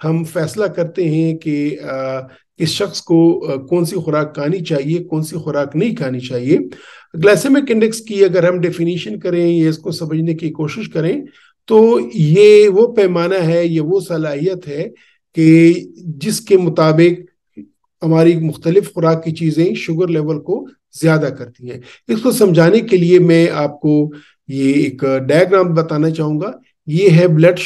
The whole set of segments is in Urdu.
ہم فیصلہ کرتے ہیں کہ اس شخص کو کون سی خوراک کھانی چاہیے، کون سی خوراک نہیں کھانی چاہیے۔ گلائسیمک انڈیکس کی اگر ہم ڈیفینیشن کریں یا اس کو سمجھنے کی کوشش کریں تو یہ وہ پیمانہ ہے، یہ وہ صلاحیت ہے کہ جس کے مطابق ہماری مختلف خوراک کی چیزیں شوگر لیول کو زیادہ کرتی ہیں۔ اس کو سمجھانے کے لیے میں آپ کو یہ ایک ڈائیگرام بتانا چاہوں گا۔ یہ ہے بلڈ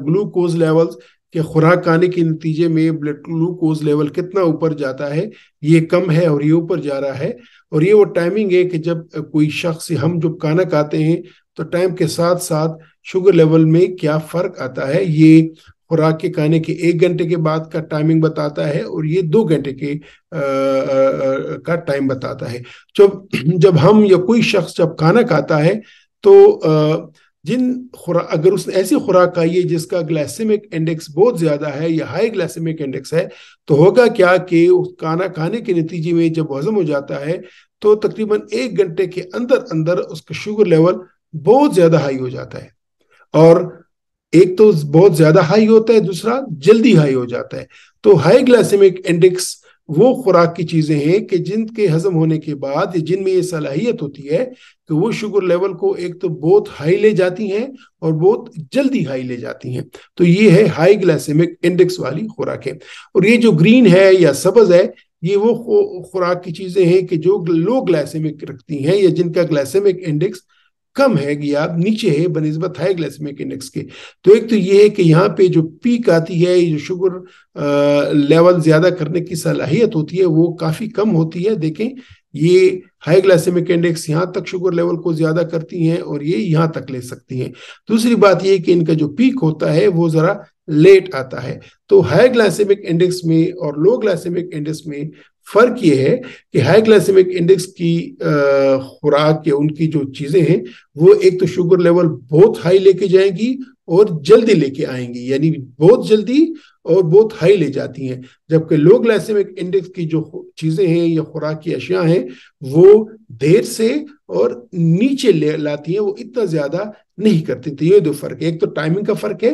گلوکوز لیولز، کہ خوراک کھانے کے نتیجے میں بلڈ گلوکوز لیول کتنا اوپر جاتا ہے، یہ کم ہے اور یہ اوپر جا رہا ہے۔ اور یہ وہ ٹائمنگ ہے کہ جب کوئی شخص، ہم جب کھانا کھاتے ہیں تو ٹائم کے ساتھ ساتھ شوگر لیول میں کیا فرق آتا ہے، یہ خوراک کے کھانے کے 1 گھنٹے کے بعد کا ٹائمنگ بتاتا ہے اور یہ 2 گھنٹے کے کا ٹائم بتاتا ہے۔ جب ہم یا کوئی شخص جب کھانا کھاتا ہے تو اگر اس نے ایسی خوراک کھائی ہے جس کا گلائسیمک انڈیکس بہت زیادہ ہے یا ہائی گلائسیمک انڈیکس ہے، تو ہوگا کیا کہ اس کھانا کھانے کے نتیجے میں جب ہضم ہو جاتا ہے تو تقریباً 1 گھنٹے کے اندر اس کا شوگر لیول بہت زیادہ ہائی ہو جاتا ہے۔ اور ایک تو بہت زیادہ ہائی ہوتا ہے، دوسرا جلدی ہائی ہو جاتا ہے۔ تو ہائی گلائسیمک انڈیکس وہ خوراک کی چیزیں ہیں کہ جن کے ہضم ہونے کے بعد جن میں یہ صلاحیت ہوتی ہے کہ وہ شوگر لیول کو ایک تو بہت ہائی لے جاتی ہیں اور بہت جلدی ہائی لے جاتی ہیں۔ تو یہ ہے ہائی گلائسیمک انڈیکس والی خوراکیں۔ اور یہ جو گرین ہے یا سبز ہے، یہ وہ خوراک کی چیزیں ہیں کہ جو لو گلائسیمک رکھتی ہیں یا جن کا گلائسیمک انڈیکس کم ہے یا نیچے ہے بنسبت ہائی گلائسیمک انڈیکس کے۔ تو ایک تو یہ ہے کہ یہاں پہ جو پیک آتی ہے، جو شوگر لیول زیادہ کرنے کی صلاحیت ہوتی ہے وہ کافی کم ہوتی ہے۔ دیکھیں یہ ہائی گلائسیمک انڈیکس یہاں تک شوگر لیول کو زیادہ کرتی ہیں اور یہ یہاں تک لے سکتی ہیں۔ دوسری بات یہ کہ ان کا جو پیک ہوتا ہے وہ ذرا لیٹ آتا ہے۔ تو ہائی گلائسیمک انڈیکس میں اور لو گلائسیمک انڈیکس میں فرق یہ ہے کہ ہائی گلائسیمک انڈیکس کی خوراک یا ان کی جو چیزیں ہیں وہ ایک تو شوگر لیول بہت ہائی لے کے جائیں گی اور جلدی لے کے آئیں گی، یعنی بہت جلدی اور بہت ہائی لے جاتی ہیں، جبکہ لو گلائسیمک انڈیکس کی جو چیزیں ہیں یا خوراک کی اشیاء ہیں وہ دیر سے اور نیچے لے لاتی ہیں، وہ اتنا زیادہ نہیں کرتی۔ تو یہ دو فرق ہے، ایک تو ٹائمنگ کا فرق ہے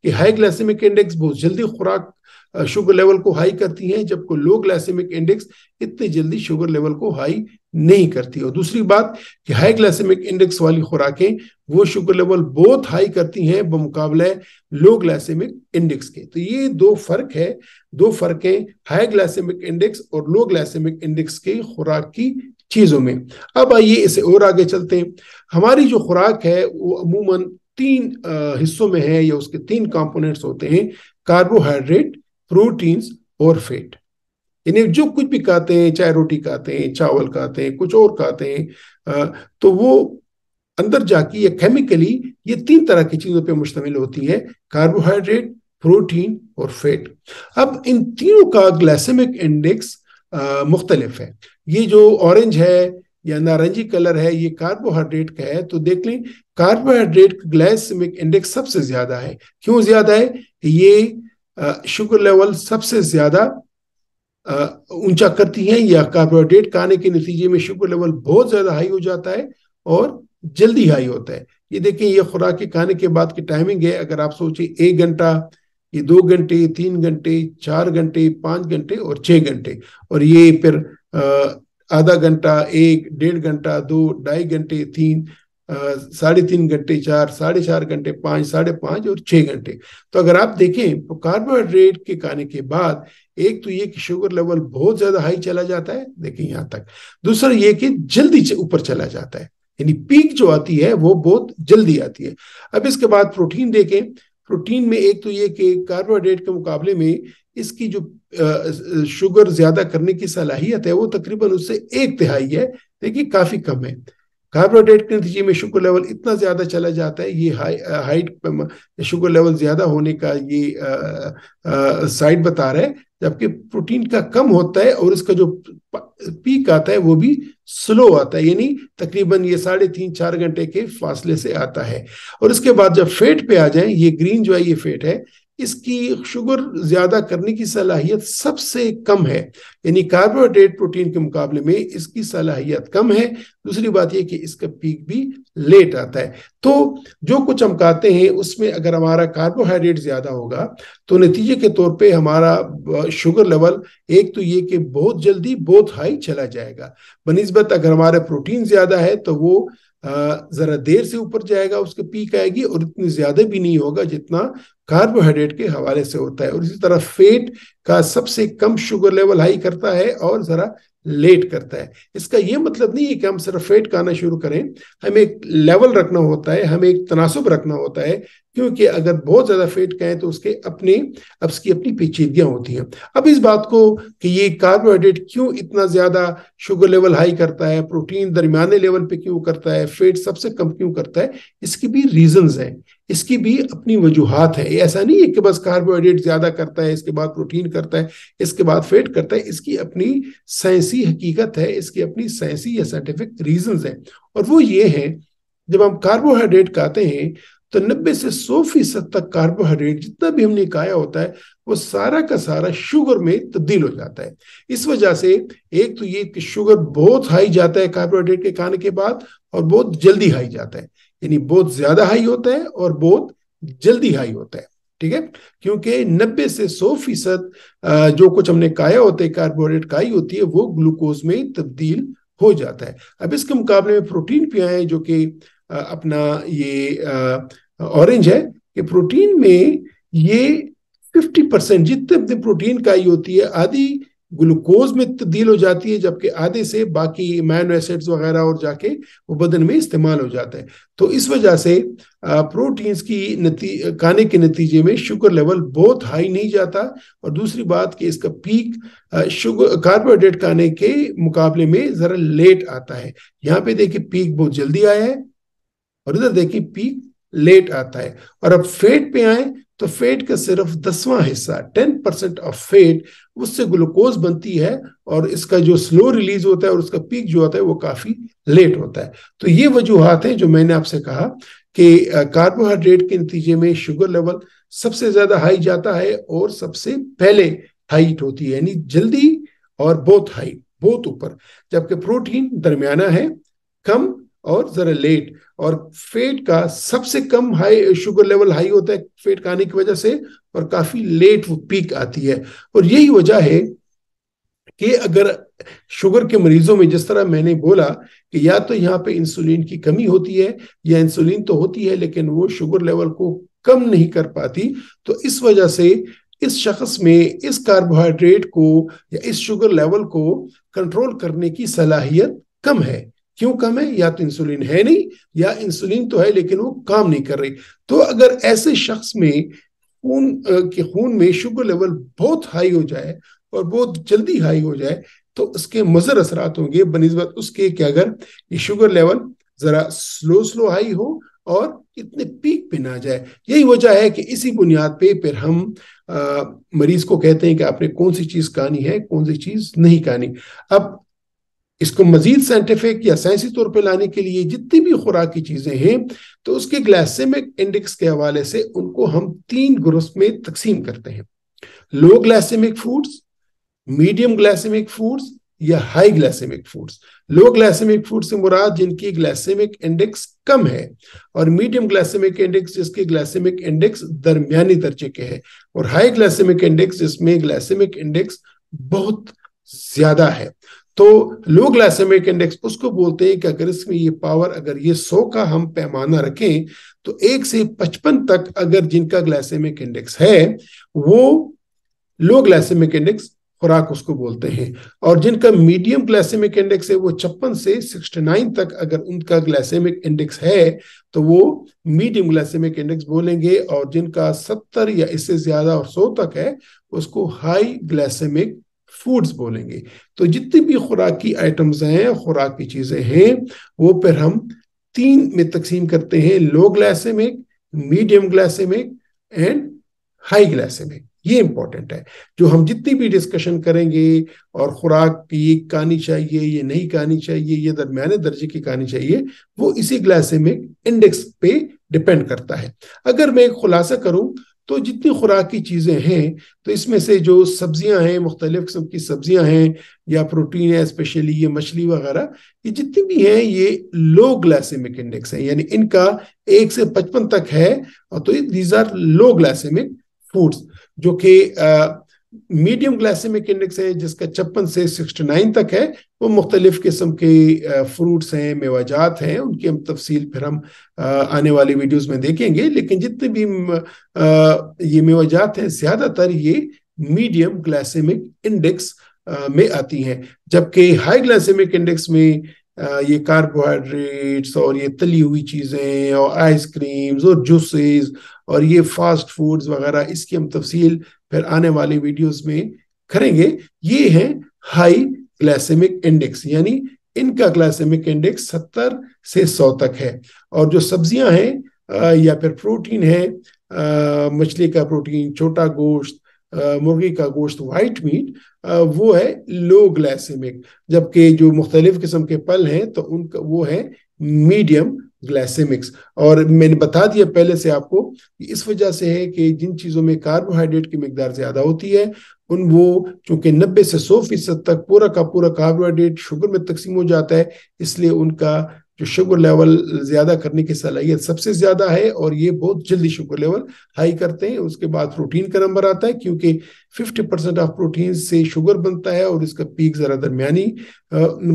کہ ہائی گلائسیمک انڈیکس بہت جلدی خوراک شوگر لیول کو ہائی کرتی ہیں، جبکہ لو گلائسیمک انڈیکس اتنی جلدی شوگر لیول کو ہائی نہیں کرتی۔ اور دوسری بات کہ ہائی گلائسیمک انڈیکس والی خوراکیں وہ شوگر لیول بہت ہائی کرتی ہیں بمقابلہ لو گلائسیمک انڈیکس کے۔ تو یہ دو فرق ہیں ہائی گلائسیمک انڈیکس اور لو گلائسیمک انڈیکس کے خوراک کی چیزوں میں۔ اب آئیے اسے اور آگے چلتے ہیں۔ ہماری جو خوراک ہے وہ عموماً 3 حصوں میں ہے یا اس کے 3 کمپوننٹس ہوتے ہیں: کاربوہائیڈریٹ، پروٹینز اور فیٹ۔ یعنی جو کچھ بھی کھاتے ہیں، چاہے روٹی کھاتے ہیں، چاول کھاتے ہیں، کچھ اور کھاتے ہیں، تو وہ اندر جا کے یا کیمیکلی یہ 3 طرح کی چیزوں پہ مشتمل ہوتی ہے: کاربوہائیڈریٹ، پروٹین اور فیٹ۔ اب ان تینوں کا گلائسیمک انڈیکس مختلف ہے۔ یہ جو اورنج ہے یا نارنجی کلر ہے یہ کاربوہائیڈریٹ کا ہے، تو دیکھ لیں کاربوہائیڈریٹ کا گلائسیمک انڈیکس سب سے زیادہ ہے۔ کیوں زیادہ ہے؟ یہ شوگر لیول سب سے زیادہ اونچا کرتی ہیں، یا کاربوہائیڈریٹ کھانے کے نتیجے میں شوگر لیول بہت زیادہ ہائی ہو جاتا ہے اور جلدی ہائی ہوتا ہے۔ یہ دیکھیں یہ خوراک کے کھانے کے بعد کی ٹائمنگ ہے۔ اگر آپ سوچیں 1 گھنٹہ، یہ 2 گھنٹے، 3 گھنٹے، 4 گھنٹے، 5 گھنٹے اور 6 گھنٹے، اور یہ پھر آدھا گھنٹہ، 1، 1.5 گھنٹہ، 2، 2.5 گھنٹے، 3، 3.5 گھنٹے، 4، 4.5 گھنٹے، 5، 5.5 اور 6 گھنٹے۔ تو اگر آپ دیکھیں تو کاربوہائیڈریٹ کے کھانے کے بعد ایک تو یہ کہ شوگر لیول بہت زیادہ ہائی چلا جاتا ہے، دیکھیں یہاں تک۔ دوسرا یہ کہ جلدی اوپر چلا جاتا ہے، یعنی پیک جو آتی ہے وہ بہت جلدی آتی ہے۔ اب اس کے بعد پروٹین دیکھیں۔ پروٹین میں ایک تو یہ کہ کاربوہائیڈریٹ کے مقابلے میں اس کی جو شوگر زیادہ کرنے کی صلاحیت ہے وہ تقریباً اس سے 1/3 ہے، دیکھیں کافی کم ہے۔ کاربوہائیڈریٹ کے نتیجے میں شوگر لیول اتنا زیادہ چلا جاتا ہے، یہ ہائٹ شوگر لیول زیادہ ہونے کا یہ سائڈ بتا رہا ہے، جبکہ پروٹین کا کم ہوتا ہے اور اس کا جو پیک آتا ہے وہ بھی سلو آتا ہے، یعنی تقریباً یہ 3.5 4 گھنٹے کے فاصلے سے آتا ہے۔ اور اس کے بعد جب فیٹ پہ آ جائیں، یہ گرین جو ہے یہ فیٹ ہے، اس کی شوگر زیادہ کرنے کی صلاحیت سب سے کم ہے، یعنی کاربوہائیڈریٹ پروٹین کے مقابلے میں اس کی صلاحیت کم ہے۔ دوسری بات یہ کہ اس کا پیک بھی لیٹ آتا ہے۔ تو جو کچھ ہم کھاتے ہیں اس میں اگر ہمارا کاربوہائیڈریٹ زیادہ ہوگا تو نتیجے کے طور پہ ہمارا شوگر لیول ایک تو یہ کہ بہت جلدی بہت ہائی چلا جائے گا، بنسبت اگر ہمارا پروٹین زیادہ ہے تو وہ ذرا دیر سے اوپر جائے گا، اس کے پیک آئے گی، اور اتنی زیادہ بھی نہیں ہوگا جتنا کاربوہائیڈریٹ کے حوالے سے ہوتا ہے۔ اور اسی طرح فیٹ کا سب سے کم شوگر لیول ہائی کرتا ہے اور ذرا لیٹ کرتا ہے۔ اس کا یہ مطلب نہیں ہے کہ ہم صرف فیٹ کھانا شروع کریں، ہمیں ایک لیول رکھنا ہوتا ہے، ہمیں ایک تناسب رکھنا ہوتا ہے، کیونکہ اگر بہت زیادہ فیٹ کھائیں تو اس کی اپنی پیچیدگیاں ہوتی ہیں۔ اب اس بات کو کہ یہ کاربوہائیڈریٹ کیوں اتنا زیادہ شوگر لیول ہائی کرتا ہے، پروٹین درمیانے لیول پہ کیوں کرتا ہے، فیٹ سب سے کم کیوں کرتا ہے، اس کی بھی ریزنز ہیں، اس کی بھی اپنی وجوہات ہیں۔ ایسا نہیں ہے کہ بس کاربوہائیڈریٹ زیادہ کرتا ہے اس کے بعد پروٹین کرتا ہے اس کے بعد فیٹ کرتا ہے، اس کی اپنی سائنسی حقیقت ہے، اس کی اپنی سائنسی یا سائنٹیفک ریزنز ہیں، اور وہ یہ ہیں جب ہم کاربوہائیڈریٹ کھاتے ہیں تو 90 سے 100% تک کاربوہائیڈریٹ جتنا بھی ہم نے کھایا ہوتا ہے وہ سارا کا سارا شوگر میں تبدیل ہو جاتا ہے۔ اس وجہ سے ایک تو یہ کہ شوگر بہت ہائی جاتا ہے کاربوہائیڈریٹ کے کھانے کے بعد، اور بہت جلدی ہائی جاتا ہے، یعنی بہت زیادہ ہائی ہوتا ہے اور بہت جلدی ہائی ہوتا ہے، ٹھیک ہے، کیونکہ 90 سے 100% جو کچھ ہم نے کھایا ہوتا ہے کاربوہائیڈریٹ کھائی ہوتی ہے وہ گلوکوز میں تبدیل ہو جاتا ہے۔ اب اس کے مقابلے میں پروٹین پہ آئے جو کہ اپنا یہ اورنج ہے، کہ پروٹین میں یہ 50% جتنے پروٹین کھائی ہوتی ہے آدھی گلوکوز میں تبدیل ہو جاتی ہے، جبکہ آدھے سے باقی امینو ایسڈز وغیرہ اور جا کے وہ بدن میں استعمال ہو جاتا ہے۔ تو اس وجہ سے پروٹینز کی کھانے کے نتیجے میں شوگر لیول بہت ہائی نہیں جاتا، اور دوسری بات کہ اس کا پیک شوگر کاربوہائیڈریٹ کھانے کے مقابلے میں ذرا لیٹ آتا ہے۔ یہاں پہ دیکھیں پیک بہت جلدی آیا ہے، اور ادھر دیکھیں پیک لیٹ آتا ہے۔ اور اب فیٹ پہ آئیں تو فیٹ کا صرف 10واں حصہ 10% آف فیٹ اس سے گلوکوز بنتی ہے، اور اس کا جو سلو ریلیز ہوتا ہے اور اس کا پیک جو ہوتا ہے وہ کافی لیٹ ہوتا ہے۔ تو یہ وجوہات ہیں جو میں نے آپ سے کہا کہ کاربوہائیڈریٹ کے نتیجے میں شوگر لیول سب سے زیادہ ہائی جاتا ہے اور سب سے پہلے ہائی ہوتی ہے، یعنی جلدی اور بہت ہائی، بہت اوپر، جبکہ پروٹین درمیانہ ہے، کم اور ذرا لیٹ، اور فیٹ کا سب سے کم ہائی شوگر لیول ہائی ہوتا ہے فیٹ کھانے کی وجہ سے، اور کافی لیٹ وہ پیک آتی ہے۔ اور یہی وجہ ہے کہ اگر شوگر کے مریضوں میں جس طرح میں نے بولا کہ یا تو یہاں پہ انسولین کی کمی ہوتی ہے، یا انسولین تو ہوتی ہے لیکن وہ شوگر لیول کو کم نہیں کر پاتی، تو اس وجہ سے اس شخص میں اس کاربوہائیڈریٹ کو یا اس شوگر لیول کو کنٹرول کرنے کی صلاحیت کم ہے۔ کیوں کم ہے؟ یا تو انسولین ہے نہیں، یا انسولین تو ہے لیکن وہ کام نہیں کر رہی۔ تو اگر ایسے شخص میں خون میں شوگر لیول بہت ہائی ہو جائے اور بہت جلدی ہائی ہو جائے تو اس کے مضر اثرات ہوں گے بنسبت اس کے کہ اگر یہ شوگر لیول ذرا سلو ہائی ہو اور اتنے پیک پہ نہ جائے۔ یہی وجہ ہے کہ اسی بنیاد پہ پھر ہم مریض کو کہتے ہیں کہ آپ نے کون سی چیز کھانی ہے، کون سی چیز نہیں کھانی۔ اب اس کو مزید سائنٹیفک یا سائنسی طور پہ لانے کے لیے جتنی بھی خوراک کی چیزیں ہیں تو اس کے گلائسیمک انڈیکس کے حوالے سے ان کو ہم 3 گروپس میں تقسیم کرتے ہیں: لو glycaemic foods, medium glycaemic foods یا ہائی گلائسیمک فوڈز۔ لو گلائسیمک فوڈ سے مراد جن کی گلائسیمک انڈیکس کم ہے، اور میڈیم گلائسیمک انڈیکس جس کے گلائسیمک انڈیکس درمیانی درجے کے ہے، اور ہائی گلائسیمک انڈیکس جس میں گلائسیمک انڈیکس بہت زیادہ ہے۔ تو لو گلائسیمک انڈیکس اس کو بولتے ہیں کہ اگر اس میں یہ پاور، اگر یہ 100 کا ہم پیمانہ رکھیں تو 1 سے 55 تک اگر جن کا گلائسیمک انڈیکس ہے وہ لو گلائسیمک انڈیکس خوراک اس کو بولتے ہیں، اور جن کا میڈیم گلائسیمک انڈیکس ہے وہ 56 سے 69 تک اگر ان کا گلائسیمک انڈیکس ہے تو وہ میڈیم گلائسیمک انڈیکس بولیں گے، اور جن کا 70 یا اس سے زیادہ اور 100 تک ہے اس کو ہائی گلائسیمک فوڈز بولیں گے۔ تو جتنی بھی خوراک کی آئٹمز ہیں، خوراک کی چیزیں ہیں، وہ پھر ہم 3 میں تقسیم کرتے ہیں: لو glycaemic, medium glycaemic and high glycaemic. یہ امپورٹنٹ ہے، جو ہم جتنی بھی ڈسکشن کریں گے، اور خوراک یہ کھانی چاہیے، یہ نہیں کھانی چاہیے، یہ درمیانے درجے کی کھانی چاہیے، وہ اسی گلائسیمک انڈیکس پہ ڈیپینڈ کرتا ہے۔ اگر میں ایک خلاصہ کروں تو جتنی خوراکی چیزیں ہیں تو اس میں سے جو سبزیاں ہیں، مختلف قسم کی سبزیاں ہیں یا پروٹین ہے، اسپیشلی یہ مچھلی وغیرہ، یہ جتنی بھی ہیں یہ لو گلائسیمک انڈیکس ہیں، یعنی ان کا 1 سے 55 تک ہے، اور تو these are love glycaemic foods. جو کہ میڈیم گلائسیمک انڈیکس ہے جس کا 56 سے 69 تک ہے، وہ مختلف قسم کے فروٹس ہیں، میوہ جات ہیں، ان کی ہم تفصیل پھر ہم آنے والی ویڈیوز میں دیکھیں گے. لیکن جتنے بھی یہ میوہ جات ہیں زیادہ تر یہ میڈیم گلائسیمک انڈیکس میں آتی ہیں، جبکہ ہائی گلائسیمک انڈیکس میں یہ کاربوہائیڈریٹس اور یہ تلی ہوئی چیزیں اور آئس کریمز اور جوسز اور یہ فاسٹ فوڈز وغیرہ، اس کی ہم تفصیل پھر آنے والی ویڈیوز میں کریں گے. یہ ہیں ہائی گلائسیمک انڈیکس، یعنی ان کا گلائسیمک انڈیکس 70 سے 100 تک ہے. اور جو سبزیاں ہیں یا پھر پروٹین ہے، مچھلی کا پروٹین، چھوٹا گوشت، مرغی کا گوشت، وائٹ میٹ، وہ ہے لو گلائسیمک، جبکہ جو مختلف قسم کے پھل ہیں تو ان کا وہ ہے میڈیم گلائسیمکس. اور میں نے بتا دیا پہلے سے آپ کو، اس وجہ سے ہے کہ جن چیزوں میں کاربوہائیڈریٹ کی مقدار زیادہ ہوتی ہے وہ چونکہ 90 سے 100% تک پورا کا پورا کاربوہائیڈریٹ شوگر میں تقسیم ہو جاتا ہے، اس لیے ان کا جو شوگر لیول زیادہ کرنے کی صلاحیت سب سے زیادہ ہے، اور یہ بہت جلدی شوگر لیول ہائی کرتے ہیں. اس کے بعد پروٹین کا نمبر آتا ہے، کیونکہ 50% آف پروٹین سے شوگر بنتا ہے، اور اس کا پیک ذرا درمیانی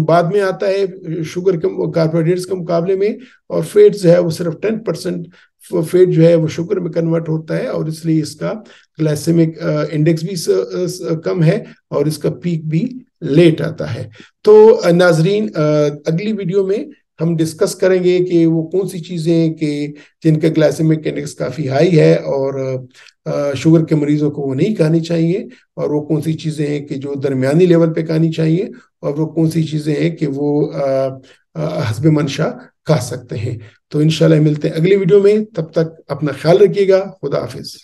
بعد میں آتا ہے شوگر کے کاربوہائیڈریٹس کے مقابلے میں. اور فیٹ جو ہے وہ صرف 10% فیٹ جو ہے وہ شوگر میں کنورٹ ہوتا ہے، اور اس لیے اس کا گلائسیمک انڈیکس بھی کم ہے، اور اس کا پیک بھی لیٹ آتا ہے. تو ناظرین، اگلی ویڈیو میں ہم ڈسکس کریں گے کہ وہ کون سی چیزیں کہ جن کا گلائسیمک انڈیکس کافی ہائی ہے اور شوگر کے مریضوں کو وہ نہیں کھانی چاہیے، اور وہ کون سی چیزیں ہیں کہ جو درمیانی لیول پہ کھانی چاہیے، اور وہ کون سی چیزیں ہیں کہ وہ حسب منشا کھا سکتے ہیں. تو انشاءاللہ ملتے ہیں اگلی ویڈیو میں، تب تک اپنا خیال رکھیے گا. خدا حافظ.